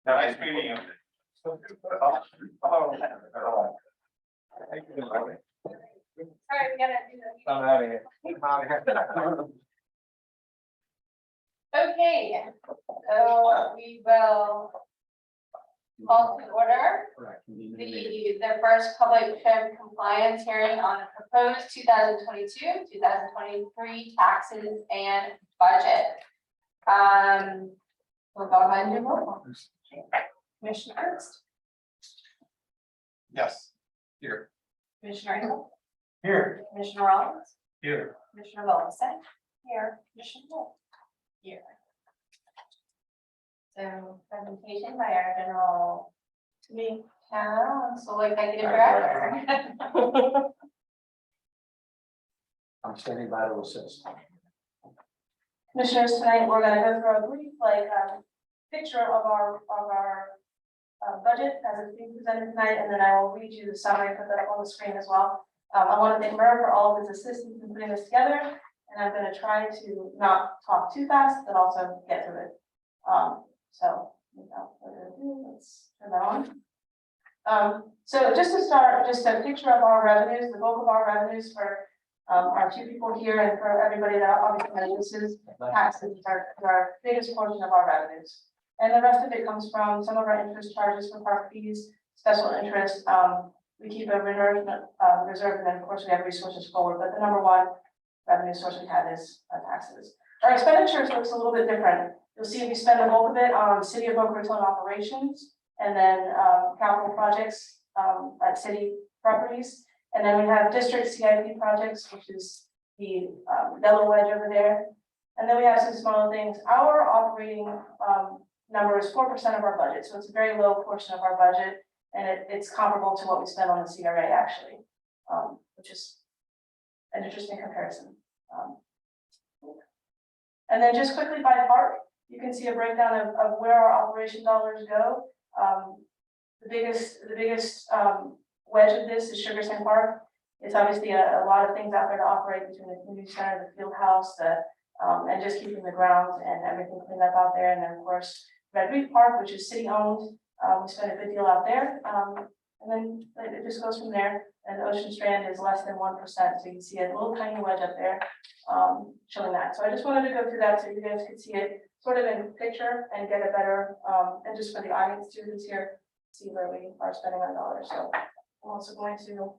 Nice meeting you. Thank you. Sorry, we gotta do this. I'm out of here. Okay, so we will call to order the first public trip compliance hearing on the proposed 2022-2023 taxes and budget. We'll go ahead and do roll call. Commissioner Ernst, Yes. Here. Commissioner Engel, Here. Commissioner Rollins, Here. Commissioner Wilson, here, Commissioner Wolf, here. So presentation by our general counsel, executive director. I'm standing by to assist. Commissioners, tonight, we're gonna go through a brief, picture of our budget as it's being presented tonight, and then I will read you the summary, put that up on the screen as well. I want to thank Murray for all of his assistance in putting this together, and I'm gonna try to not talk too fast, but also get through it. So without further ado, let's turn that on. So just to start, just a picture of our revenues, the bulk of our revenues for our two people here and for everybody that obviously notices, taxes are our biggest portion of our revenues. And the rest of it comes from some of our interest charges for park fees, special interest. We keep a reserve, and then of course we have resources forward, but the number one revenue source we have is taxes. Our expenditures looks a little bit different. You'll see we spend the bulk of it on city of Boca Raton operations, and then capital projects at city properties. And then we have district CIP projects, which is the yellow wedge over there. And then we have some smaller things. Our operating number is 4% of our budget, so it's a very low portion of our budget, and it's comparable to what we spend on the CRA actually, which is an interesting comparison. And then just quickly by park, you can see a breakdown of where our operation dollars go. The biggest wedge of this is Sugar Sand Park. It's obviously a lot of things out there to operate between the community center, the field house, and just keeping the grounds and everything cleaned up out there. And then of course, Red Reef Park, which is city owned, we spend a good deal out there. And then it just goes from there. And Ocean Strand is less than 1%. So you can see a little tiny wedge up there showing that. So I just wanted to go through that so you guys could see it sort of in picture and get a better, and just for the audience too who's here, see where we are spending our dollars. So I'm also going to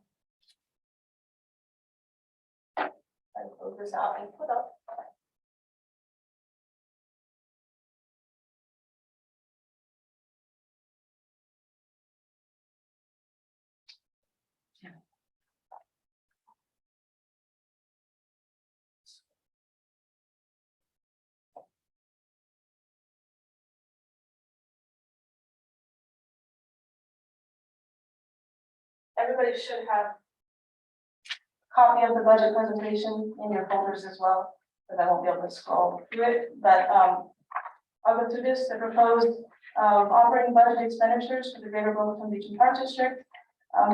close this out and put up. Everybody should have a copy of the budget presentation in your folders as well, because I won't be able to scroll through it. But I'll go through this. The proposed operating budget expenditures for the Greater Boca Raton Beach and Park District.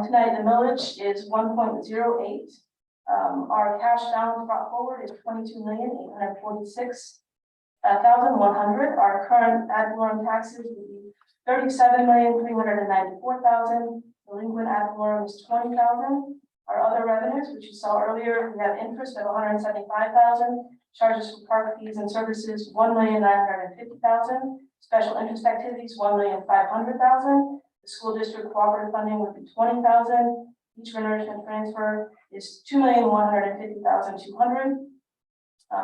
Tonight, the millage is 1.08. Our cash balance brought forward is 22,846,100. Our current ad valorem taxes would be 37,394,000. Delinquent ad valorem is 20,000. Our other revenues, which you saw earlier, we have interest of 175,000. Charges for park fees and services 1,950,000. Special interest activities 1,500,000. The school district cooperative funding would be 20,000. Each renourishment transfer is 2,150,200.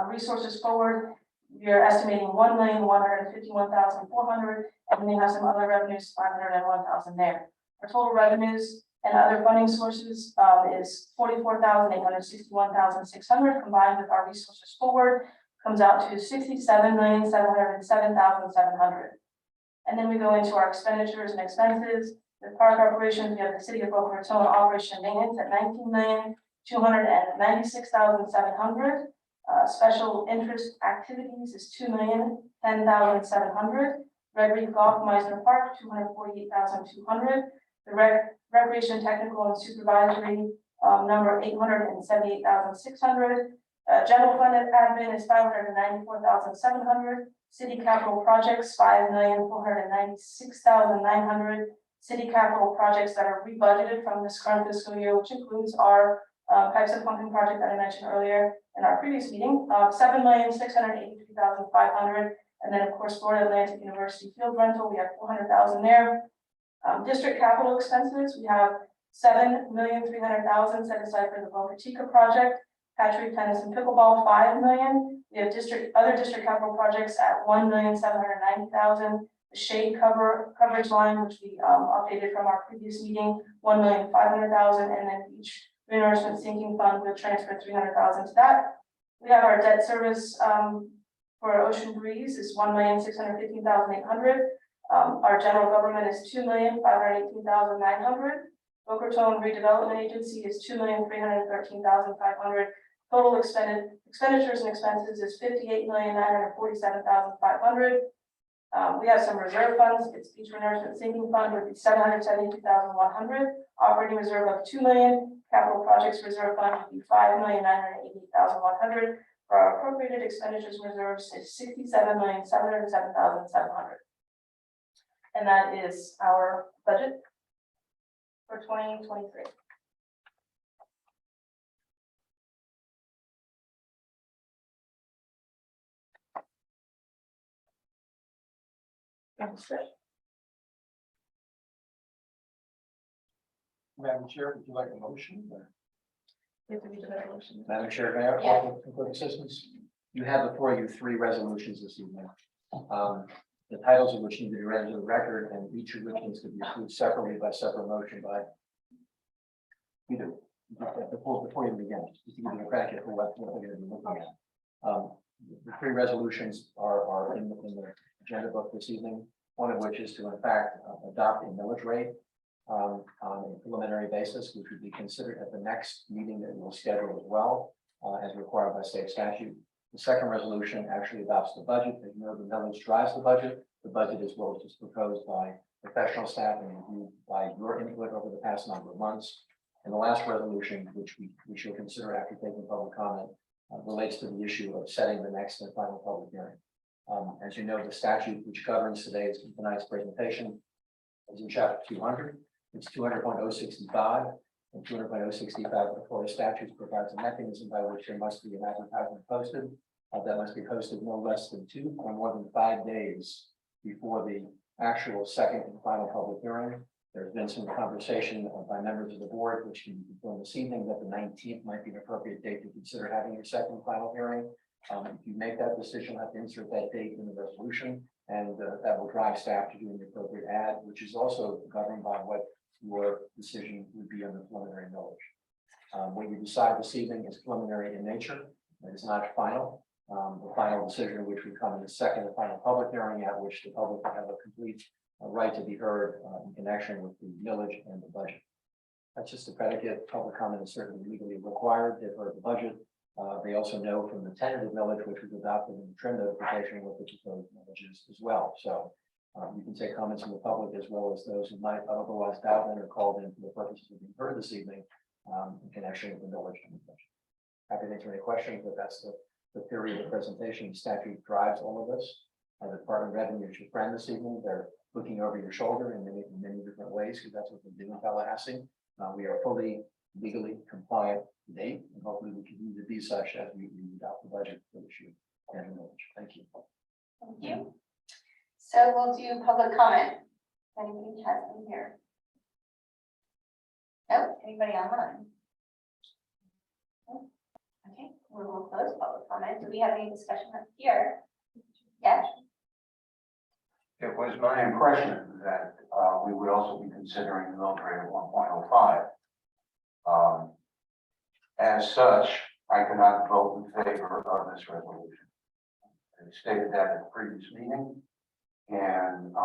Resources forward, we are estimating 1,151,400, and we have some other revenues 501,000 there. Our total revenues and other funding sources is 44,861,600 combined with our resources forward comes out to 67,707,700. And then we go into our expenditures and expenses. The park operations, we have the city of Boca Raton operation and maintenance at 19,296,700. Special interest activities is 2,010,700. Red Reef Golf Meisner Park 248,200. The recreation technical and supervisory number 878,600. General fund admin is $594,700. City capital projects, $5,496,900. City capital projects that are rebudgeted from this current fiscal year, which includes our pipes and pumping project that I mentioned earlier in our previous meeting, $7,683,500. And then, of course, Florida Atlantic University field rental, we have $400,000 there. District capital expenses, we have $7,300,000 set aside for the Boca Chica project. Patrick Tennis and Pickleball, $5 million. We have other district capital projects at $1,790,000. The shade coverage line, which we updated from our previous meeting, $1,500,000, and then each renourishment sinking fund will transfer $300,000 to that. We have our debt service for Ocean Breeze is $1,615,800. Our general government is $2,518,900. Boca Raton Redevelopment Agency is $2,313,500. Total expenditures and expenses is $58,947,500. We have some reserve funds. It's beach renourishment sinking fund would be $772,100. Operating reserve of $2 million. Capital projects reserve fund would be $5,988,100. For our appropriated expenditures and reserves is $67,707,700. And that is our budget for 2023. Madam Chair, would you like a motion? Or- We have to read the resolution. Madam Chair, may I offer quick assistance? You have before you 3 resolutions this evening. The titles of which need to be read into the record, and each of which needs to be approved separately by separate motion by either before you begin, just to give you a credit for what we're going to be looking at. The 3 resolutions are in the agenda book this evening. One of which is to, in fact, adopt a millage rate on a preliminary basis, which would be considered at the next meeting that we'll schedule as well, as required by state statute. The second resolution actually adopts the budget. As you know, the millage drives the budget. The budget is what was just proposed by professional staff and reviewed by your input over the past number of months. And the last resolution, which we shall consider after taking public comment, relates to the issue of setting the next and final public hearing. As you know, the statute which governs tonight's presentation is in chapter 200. It's 200.065 and 200.065 of the Florida statutes provides a mechanism by which there must be an advertisement posted. That must be posted no less than 2 or more than 5 days before the actual second and final public hearing. There's been some conversation by members of the board, which can be confirmed this evening, that the 19th might be an appropriate date to consider having your second and final hearing. If you make that decision, I have to insert that date in the resolution, and that will drive staff to do the appropriate ad, which is also governed by what your decision would be on the preliminary millage. What you decide this evening is preliminary in nature. It is not final. The final decision, which would come in the second and final public hearing, at which the public will have a complete right to be heard in connection with the millage and the budget. That's just a predicate. Public comment is certainly legally required. They've heard the budget. They also know from the tentative millage, which was adopted in the trim notification, what the proposed millage is as well. So you can take comments from the public as well as those who might otherwise dial in or called in for the purposes of being heard this evening in connection with the millage and the budget. Happy to answer any questions, but that's the theory of the presentation. The statute drives all of this. The Department of Revenue is your friend this evening. They're looking over your shoulder in many different ways, because that's what they do in Tallahassee. We are fully legally compliant to date, and hopefully we continue to be such as we adopt the budget for this year and the millage. Thank you. Thank you. So we'll do public comment. Anybody has them here? No, anybody online? No? Okay, we will close public comment. Do we have any discussion up here? Yes. It was my impression that we would also be considering the millage rate of 1.05. As such, I cannot vote in favor of this resolution. I stated that at the previous meeting, and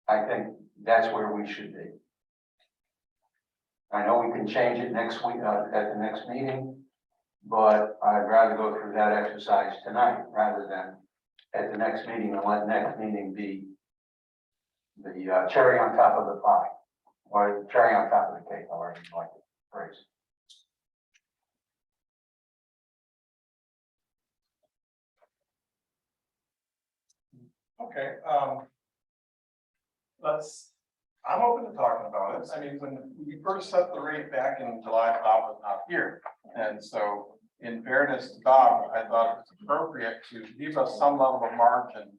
I think that's where we should be. I know we can change it next week at the next meeting, but I'd rather go through that exercise tonight rather than at the next meeting, and let next meeting be the cherry on top of the pie, or the cherry on top of the cake, however you like to phrase it. Okay, I'm open to talking about it. I mean, when we first set the rate back in July, Bob was not here. And so in fairness to Bob, I thought it was appropriate to leave us some level of margin.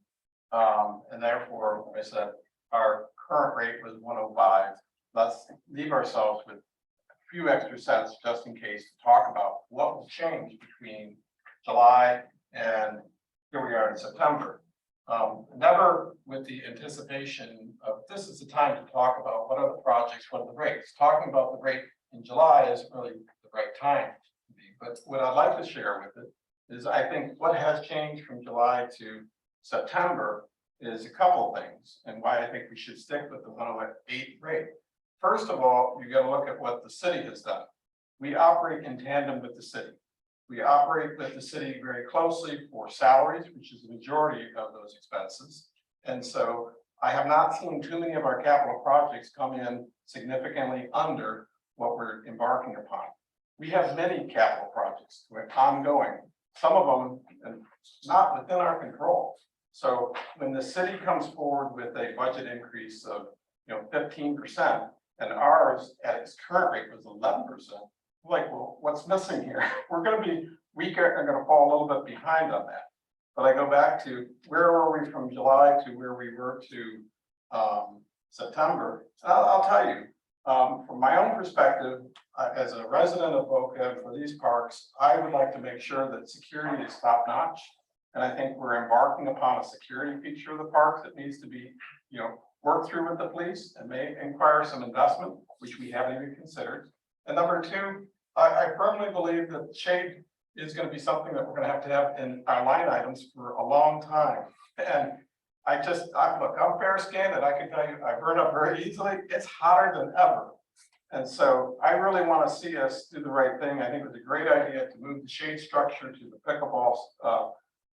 And therefore, I said, our current rate was 105. Let's leave ourselves with a few extra cents just in case to talk about what was changed between July and here we are in September. Never with the anticipation of this is the time to talk about what are the projects, what are the rates. Talking about the rate in July isn't really the right time to be. But what I'd like to share with it is I think what has changed from July to September is a couple of things and why I think we should stick with the 108 rate. First of all, you got to look at what the city has done. We operate in tandem with the city. We operate with the city very closely for salaries, which is the majority of those expenses. And so I have not seen too many of our capital projects come in significantly under what we're embarking upon. We have many capital projects ongoing, some of them not within our control. So when the city comes forward with a budget increase of 15%, and ours at its current rate was 11%, like, well, what's missing here? We're going to be weaker and going to fall a little bit behind on that. But I go back to where were we from July to where we were to September. I'll tell you, from my own perspective, as a resident of Boca for these parks, I would like to make sure that security is top notch. And I think we're embarking upon a security feature of the parks that needs to be, worked through with the police and may require some investment, which we haven't even considered. And number two, I firmly believe that shade is going to be something that we're going to have in our line items for a long time. And look, I'm fair skinned and I can tell you I burn up very easily. It's hotter than ever. And so I really want to see us do the right thing. I think it's a great idea to move the shade structure to the pickleball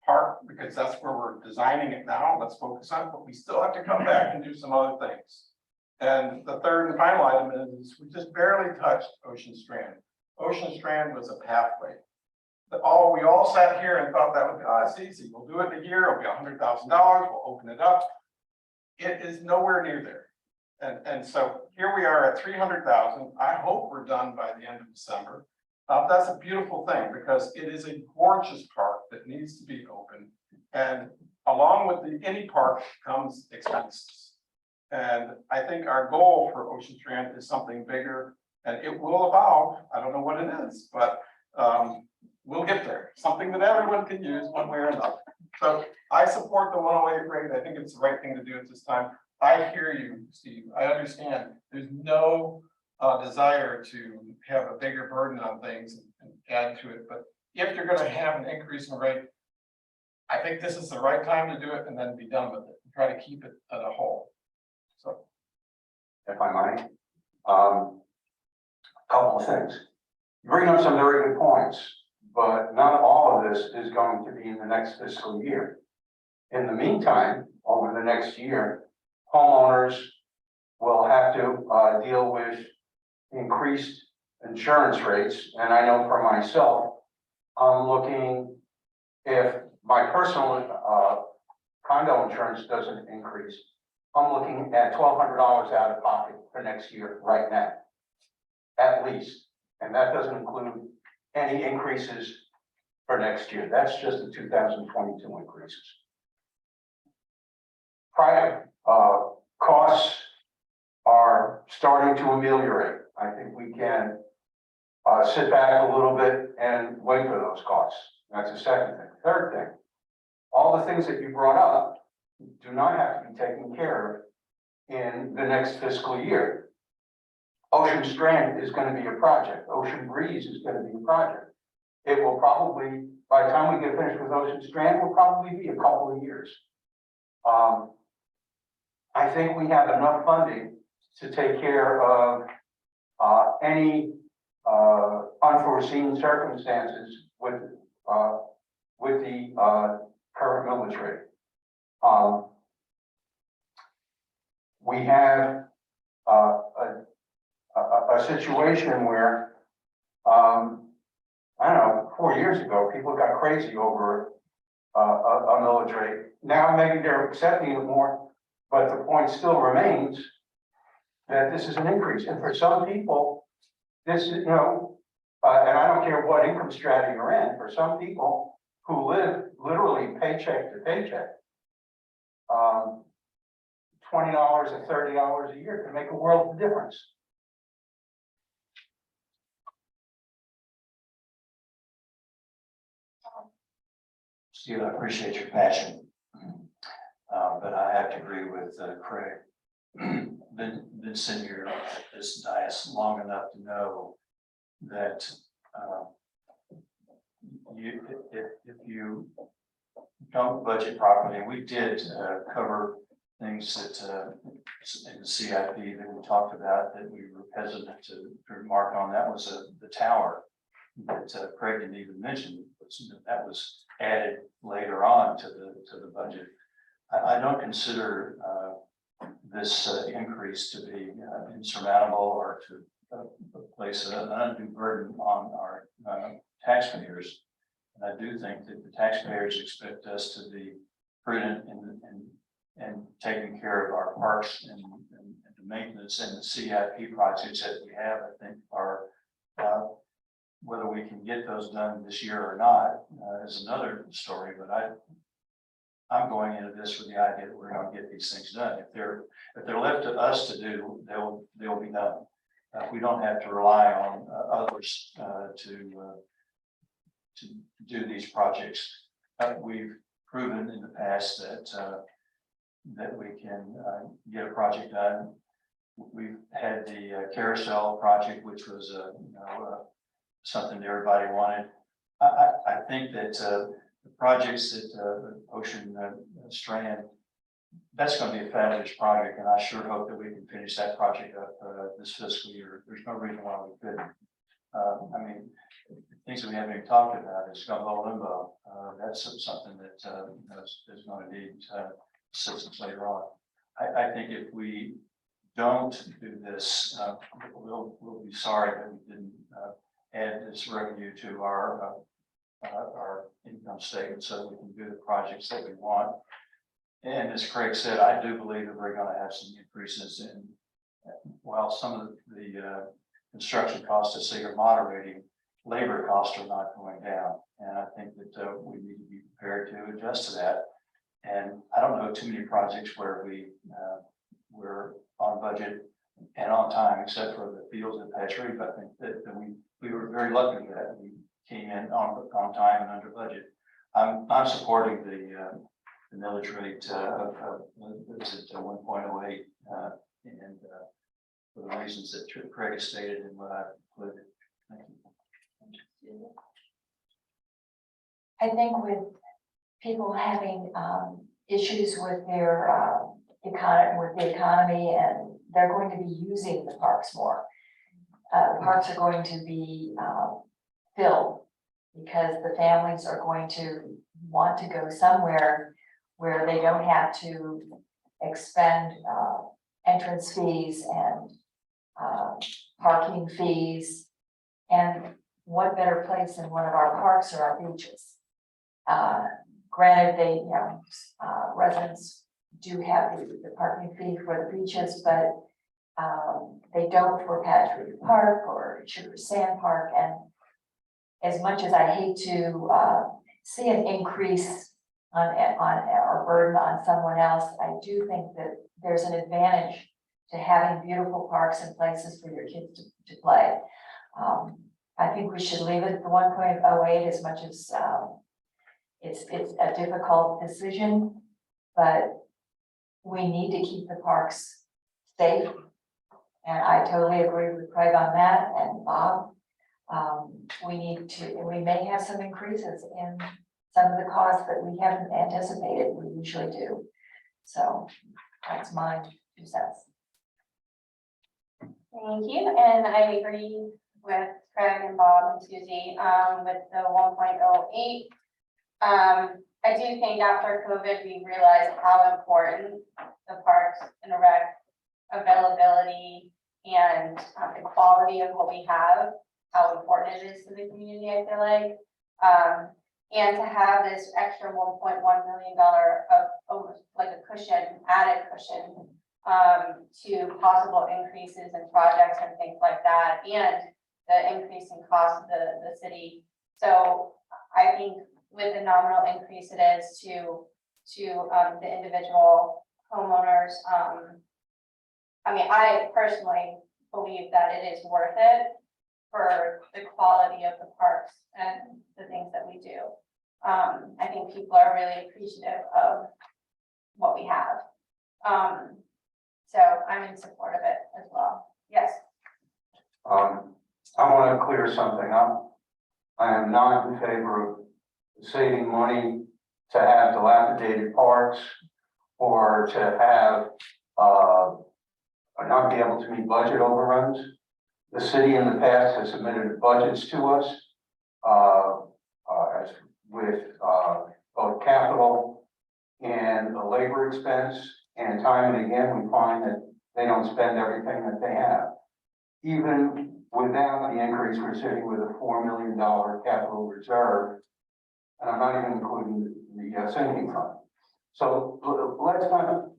park because that's where we're designing it now. Let's focus on it, but we still have to come back and do some other things. And the third and final item is we just barely touched Ocean Strand. Ocean Strand was a pathway. We all sat here and thought that would be, it's easy. We'll do it in a year. It'll be $100,000. We'll open it up. It is nowhere near there. And so here we are at 300,000. I hope we're done by the end of December. That's a beautiful thing because it is a gorgeous park that needs to be open. And along with any park comes expenses. And I think our goal for Ocean Strand is something bigger and it will evolve. I don't know what it is, but we'll get there. Something that everyone can use one way or another. So I support the 108 rate. I think it's the right thing to do at this time. I hear you, Steve. I understand. There's no desire to have a bigger burden on things and add to it. But if you're going to have an increase in rate, I think this is the right time to do it and then be done with it and try to keep it at a whole. So, if I might, couple of things. You bring up some very good points, but not all of this is going to be in the next fiscal year. In the meantime, over the next year, homeowners will have to deal with increased insurance rates. And I know for myself, I'm looking, if my personal condo insurance doesn't increase, I'm looking at $1,200 out of pocket for next year right now, at least. And that doesn't include any increases for next year. That's just the 2022 increases. Private costs are starting to ameliorate. I think we can sit back a little bit and wait for those costs. That's the second thing. Third thing, all the things that you brought up do not have to be taken care of in the next fiscal year. Ocean Strand is going to be a project. Ocean Breeze is going to be a project. It will probably, by the time we get finished with Ocean Strand, will probably be a couple of years. I think we have enough funding to take care of any unforeseen circumstances with the current millage rate. We have a situation where, I don't know, 4 years ago, people got crazy over a millage rate. Now, maybe they're accepting it more, but the point still remains that this is an increase, and for some people, this is, you know, and I don't care what income strategy you're in, for some people who live literally paycheck to paycheck, $20 or $30 a year can make a world of difference. Steve, I appreciate your passion. But I have to agree with Craig. Been sitting here at this dais long enough to know that if you don't budget properly, and we did cover things that in the CIP that we talked about that we were hesitant to remark on. That was the tower that Craig didn't even mention. That was added later on to the budget. I don't consider this increase to be insurmountable or to place an undue burden on our taxpayers. And I do think that the taxpayers expect us to be prudent and taking care of our parks and the maintenance and the CIP projects that we have. I think are whether we can get those done this year or not is another story. But I'm going into this with the idea that we're going to get these things done. If they're left to us to do, they'll be done. We don't have to rely on others to do these projects. We've proven in the past that we can get a project done. We've had the carousel project, which was something that everybody wanted. I think that the projects that Ocean Strand, that's going to be a fabulous project, and I sure hope that we can finish that project up this fiscal year. There's no reason why we couldn't. I mean, things that we haven't even talked about is Gumbo Limbo. That's something that is going to need assistance later on. I think if we don't do this, we'll be sorry that we didn't add this revenue to our income statement so that we can do the projects that we want. And as Craig said, I do believe that we're going to have some increases in, while some of the construction costs I see are moderating, labor costs are not going down. And I think that we need to be prepared to adjust to that. And I don't know too many projects where we're on budget and on time, except for the fields at Patch Reef. I think that we were very lucky that we came in on time and under budget. I'm supporting the millage rate of 1.08 and for the reasons that Craig has stated and what I've included. Thank you. I think with people having issues with their economy, and they're going to be using the parks more. Parks are going to be filled because the families are going to want to go somewhere where they don't have to expend entrance fees and parking fees. And what better place than one of our parks or our beaches? Granted, residents do have the parking fee for the beaches, but they don't for Patch Reef Park or Sugar Sand Park. And as much as I hate to see an increase on or burden on someone else, I do think that there's an advantage to having beautiful parks and places for your kids to play. I think we should leave it at the 1.08 as much as it's a difficult decision, but we need to keep the parks safe. And I totally agree with Craig on that and Bob. We may have some increases in some of the costs that we haven't anticipated. We usually do. So that's my 2 cents. Thank you, and I agree with Craig and Bob and Susie with the 1.08. I do think after COVID, we realized how important the parks and the rec availability and the quality of what we have, how important it is to the community, I feel like. And to have this extra $1.1 million of almost like a cushion, added cushion, to possible increases in projects and things like that, and the increase in cost of the city. So I think with the nominal increase it is to the individual homeowners, I mean, I personally believe that it is worth it for the quality of the parks and the things that we do. I think people are really appreciative of what we have. So I'm in support of it as well. Yes. I want to clear something up. I am not in favor of saving money to have dilapidated parks or to have, not be able to meet budget overruns. The city in the past has submitted budgets to us, as with, both capital and the labor expense, and time and again, we find that they don't spend everything that they have. Even without the increase, we're sitting with a $4 million capital reserve, and I'm not even including the sinking fund. So let's not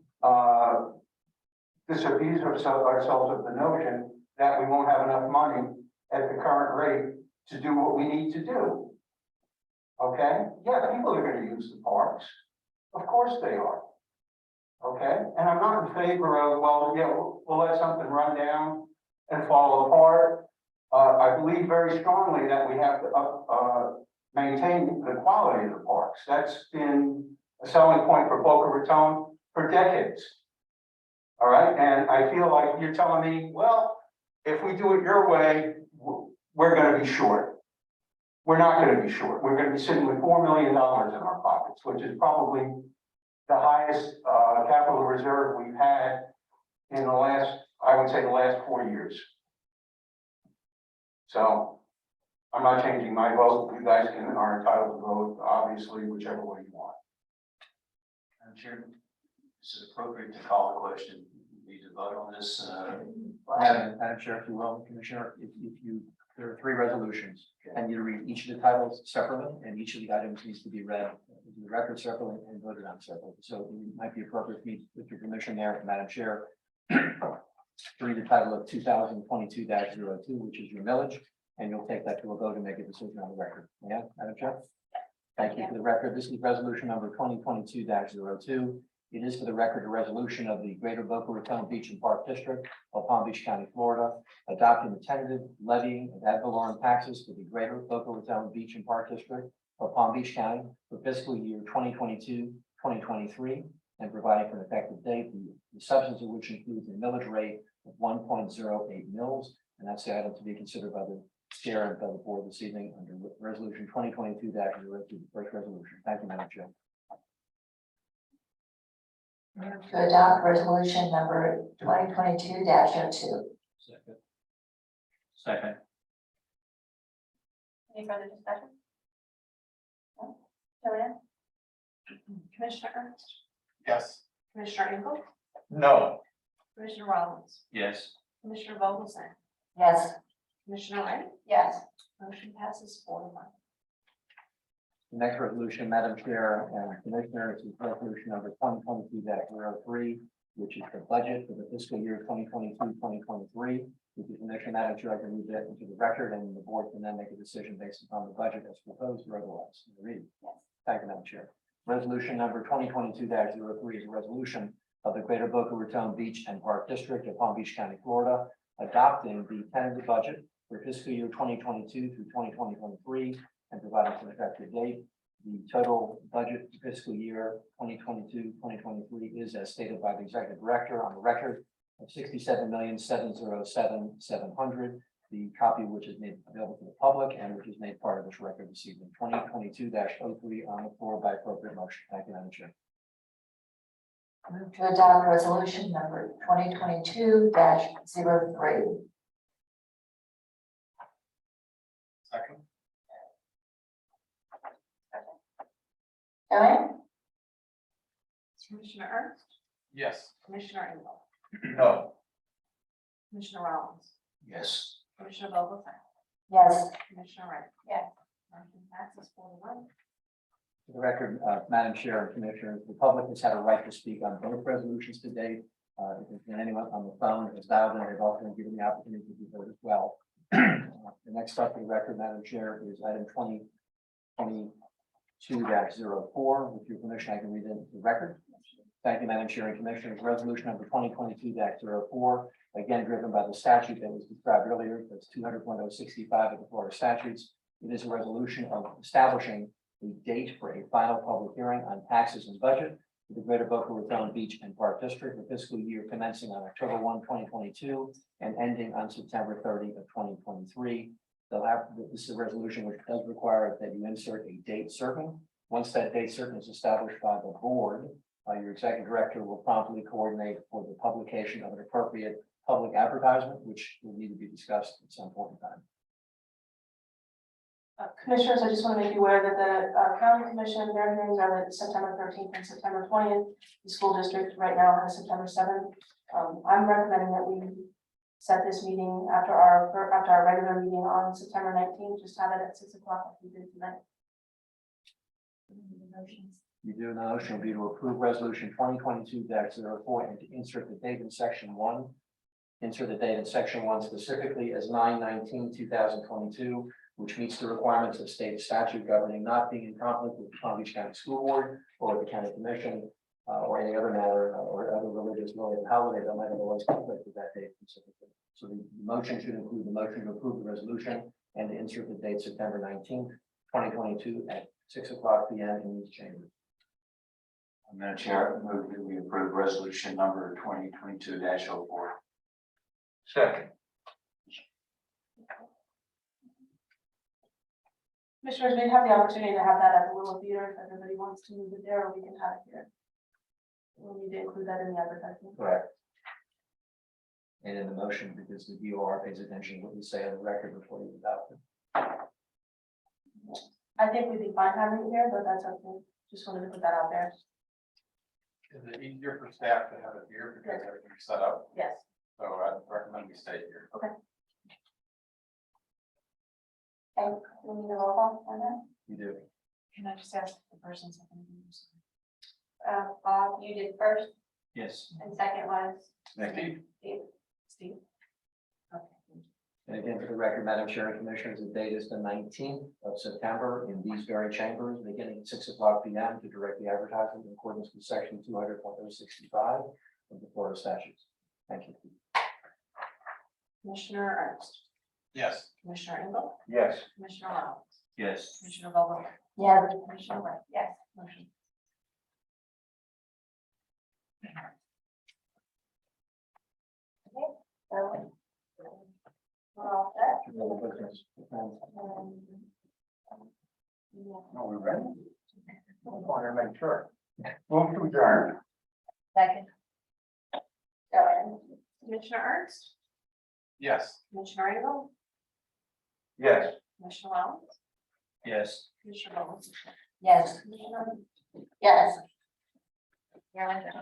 disabuse ourselves of the notion that we won't have enough money at the current rate to do what we need to do. Okay? Yeah, people are going to use the parks. Of course they are. Okay? And I'm not in favor of, well, yeah, we'll let something run down and fall apart. I believe very strongly that we have to maintain the quality of the parks. That's been a selling point for Boca Raton for decades. All right, and I feel like you're telling me, well, if we do it your way, we're going to be short. We're not going to be short. We're going to be sitting with $4 million in our pockets, which is probably the highest capital reserve we've had in the last, I would say, the last 4 years. So I'm not changing my vote. You guys are entitled to vote, obviously, whichever way you want. Madam Chair, is it appropriate to call the question? We need to vote on this. Madam Chair, if you will, Commissioner, there are 3 resolutions, and you read each of the titles separately, and each of the items needs to be read into the record separately and voted on separately. So it might be appropriate for me, with your permission there, Madam Chair, to read the title of 2022-02, which is your millage, and you'll take that to a vote and make a decision on the record. Yeah, Madam Chair? Thank you. For the record, this is resolution number 2022-02. It is for the record a resolution of the Greater Boca Raton Beach and Park District of Palm Beach County, Florida, adopting the tentative levying of ad valorem taxes for the Greater Boca Raton Beach and Park District of Palm Beach County for fiscal year 2022-2023, and providing for an effective date, the substance of which includes a millage rate of 1.08 mils, and that's the item to be considered by the chair and by the board this evening under resolution 2022-02, the first resolution. Thank you, Madam Chair. Move to adopt resolution number 2022-02. Second. Second. Any further discussion? No? Joanne? Commissioner Ernst, Yes. Commissioner Engel, No. Commissioner Rollins, Yes. Commissioner Vogelsang, Yes. Commissioner Wright, Yes. motion passes 4-1. The next resolution, Madam Chair and Commissioners, is resolution number 2022-03, which is the budget for the fiscal year 2022-2023. With the permission, Madam Chair, I can read that into the record, and the board can then make a decision based upon the budget as proposed or otherwise. Read. Thank you, Madam Chair. Resolution number 2022-03 is a resolution of the Greater Boca Raton Beach and Park District of Palm Beach County, Florida, adopting the tentative budget for fiscal year 2022 through 2023 and providing for an effective date. The total budget for fiscal year 2022-2023 is as stated by the executive director on the record of $67,707,700. The copy of which is made available to the public and which is made part of this record this evening. 2022-03 on the floor by appropriate motion. Thank you, Madam Chair. Move to adopt resolution number 2022-03. Second. Joanne? Commissioner Ernst, Yes. Commissioner Engel, No. Commissioner Rollins, Yes. Commissioner Vogelsang, Yes. Commissioner Wright. Yes. Motion passes 4-1. For the record, Madam Chair and Commissioners, the public has had a right to speak on both resolutions to date. If there's been anyone on the phone has dialed in, they've also been given the opportunity to do that as well. The next up for the record, Madam Chair, is item 2022-04. With your permission, I can read it into the record. Thank you, Madam Chair and Commissioners. Resolution number 2022-04, again driven by the statute that was described earlier, that's 200.065 of the Florida statutes. It is a resolution of establishing a date for a final public hearing on taxes and budget for the Greater Boca Raton Beach and Park District for fiscal year commencing on October 1, 2022 and ending on September 30 of 2023. This is a resolution which does require that you insert a date certain. Once that date certain is established by the board, your executive director will promptly coordinate for the publication of an appropriate public advertisement, which will need to be discussed at some point in time. Commissioners, I just want to make you aware that the county commission, their hearings are the September 13th and September 20th. The school district right now has September 7th. I'm recommending that we set this meeting after our regular meeting on September 19th, just have it at 6 o'clock like we did tonight. You do, the motion will be to approve resolution 2022-04 and to insert the date in section 1. Insert the date in section 1 specifically as 9/19/2022, which meets the requirements of state statute governing not being in conflict with the Palm Beach County School Board or the county commission or any other matter or other religious related holiday that might otherwise conflict with that date specifically. So the motion should include the motion to approve the resolution and to insert the date September 19th, 2022 at 6 o'clock p.m. in these chambers. Madam Chair, I move that we approve resolution number 2022-04. Second. Commissioners, we have the opportunity to have that at the Willow Theater if everybody wants to move it there, or we can have it here. We'll need to include that in the advertisement. Correct. And in the motion, because the DOR pays attention to what you say on the record before you adopt it. I think we'd be fine having it here, but that's okay. Just wanted to put that out there. Is it easier for staff to have it here because everything's set up? Yes. So I'd recommend we stay here. And we need a roll call on that. You do. Can I just ask the person's second? Bob, you did first Yes. and second was Nikki? Steve. Steve? Okay. And again, for the record, Madam Chair and Commissioners, the date is the 19th of September in these very chambers, beginning at 6 o'clock p.m. to direct the advertisement in accordance with section 200.065 of the Florida statutes. Thank you. Commissioner Ernst, Yes. Commissioner Engel, Yes. Commissioner Reynolds, Yes. Commissioner Vogel, Yeah, Commissioner White. Yes. Motion. So we're all set. Other business. No, we're ready. I want to make sure. Move to adjourn. second. Go ahead. Commissioner Ernst, Yes. Commissioner Engel, Yes. Commissioner Reynolds, Yes. Commissioner Vogel. Yes. Commissioner Yes. You're like that.